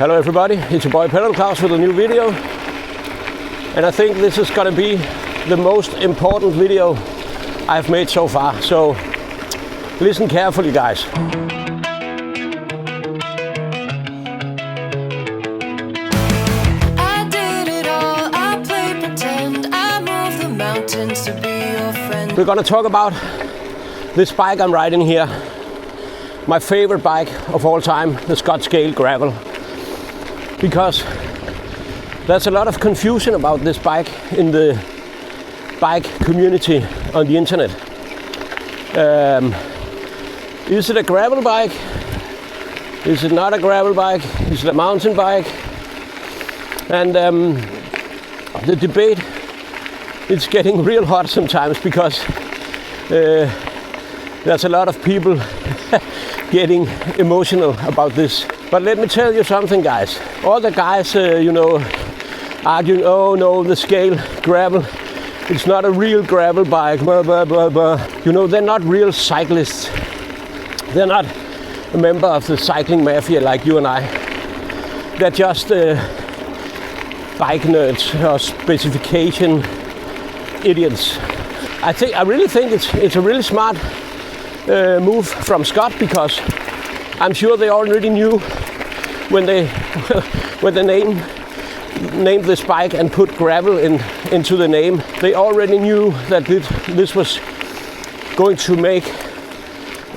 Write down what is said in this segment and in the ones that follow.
Hello everybody, it's your boy PedalKlaus with a new video. And I think this is gonna be the most important video I've made so far. So listen carefully, guys. I did it all, I played pretend, I moved the mountains to be your friend. We're gonna talk about this bike I'm riding here. My favorite bike of all time, the Scott Scale Gravel. Because there's a lot of confusion about this bike in the bike community on the internet. Is it a gravel bike? Is it not a gravel bike? Is it a mountain bike? And the debate is getting real hot sometimes because there's a lot of people getting emotional about this. But let me tell you something, guys. All the guys, arguing, oh no, the Scale Gravel, it's not a real gravel bike, blah, blah, blah, blah. You know, they're not real cyclists. They're not a member of the cycling mafia like you and I. They're just bike nerds or specification idiots. I really think it's a really smart move from Scott, because I'm sure they already knew when they named this bike and put gravel into the name. They already knew that this was going to make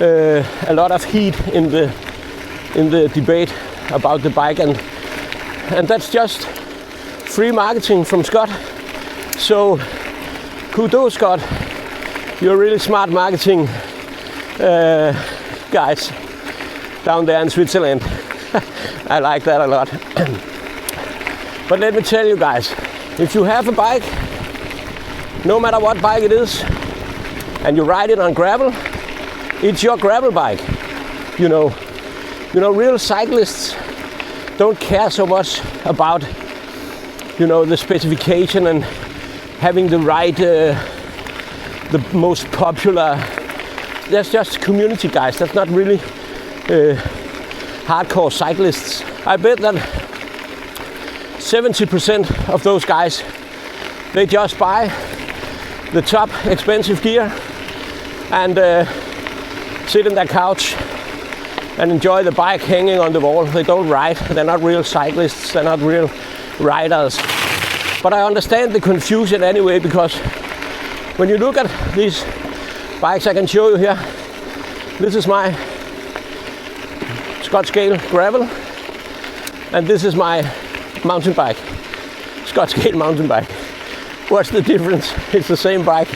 a lot of heat in the debate about the bike, and that's just free marketing from Scott. So kudos, Scott. You're really smart marketing guys down there in Switzerland. I like that a lot. But let me tell you guys, if you have a bike, no matter what bike it is, and you ride it on gravel, it's your gravel bike. You know, real cyclists don't care so much about, the specification and having the right, the most popular. That's just community, guys. That's not really hardcore cyclists. I bet that 70% of those guys, they just buy the top expensive gear and sit in their couch and enjoy the bike hanging on the wall. They don't ride. They're not real cyclists. They're not real riders. But I understand the confusion anyway, because when you look at these bikes, I can show you here. This is my Scott Scale Gravel, and this is my mountain bike, Scott Scale mountain bike. What's the difference? It's the same bike,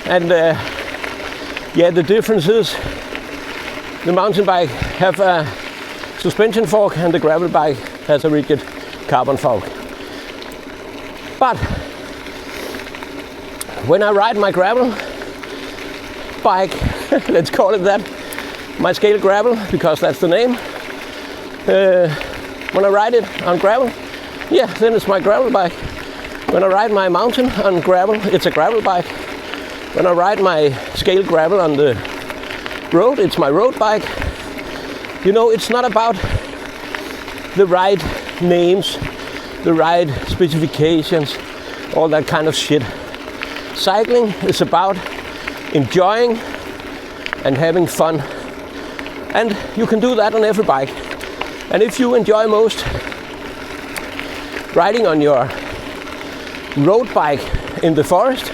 And the difference is the mountain bike have a suspension fork and the gravel bike has a rigid carbon fork. But when I ride my gravel bike, let's call it that, my Scale Gravel, because that's the name. When I ride it on gravel, then it's my gravel bike. When I ride my mountain on gravel, it's a gravel bike. When I ride my Scale Gravel on the road, it's my road bike. It's not about the right names, the right specifications, all that kind of shit. Cycling is about enjoying and having fun. And you can do that on every bike. And if you enjoy most riding on your road bike in the forest,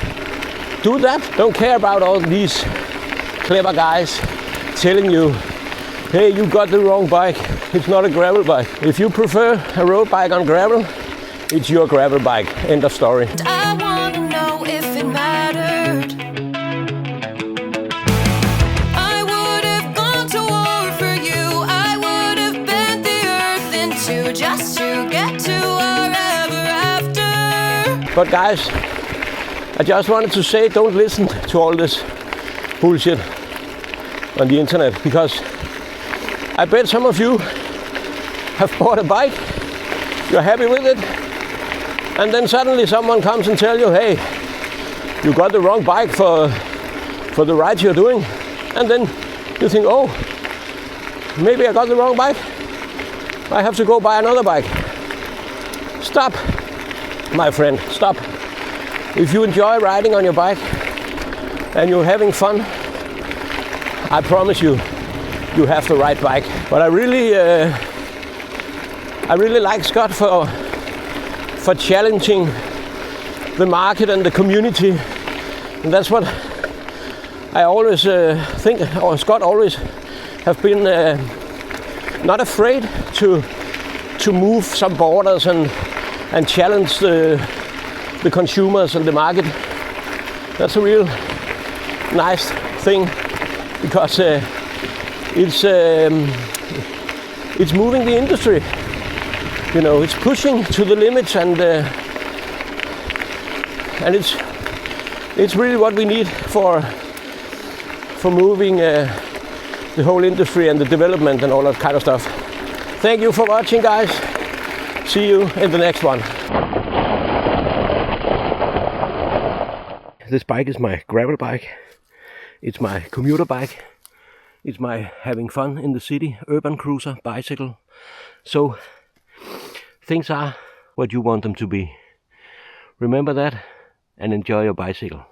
do that. Don't care about all these clever guys telling you, hey, you got the wrong bike. It's not a gravel bike. If you prefer a road bike on gravel, it's your gravel bike. End of story. I wanna know if it mattered. I would have gone to war for you. I would have bent the earth in two just to get to our ever after. But guys, I just wanted to say, don't listen to all this bullshit on the internet, because I bet some of you have bought a bike, you're happy with it, and then suddenly someone comes and tells you, hey, you got the wrong bike for the rides you're doing. And then you think, oh, maybe I got the wrong bike. I have to go buy another bike. Stop, my friend, stop. If you enjoy riding on your bike and you're having fun, I promise you, you have the right bike. But I really like Scott for challenging the market and the community, and that's what I always think, or Scott always have been not afraid to move some borders and challenge the consumers and the market. That's a real nice thing, because it's moving the industry. You know, it's pushing to the limits, and it's really what we need for moving the whole industry and the development and all that kind of stuff. Thank you for watching, guys. See you in the next one. This bike is my gravel bike. It's my commuter bike. It's my having fun in the city, urban cruiser, bicycle. So things are what you want them to be. Remember that and enjoy your bicycle.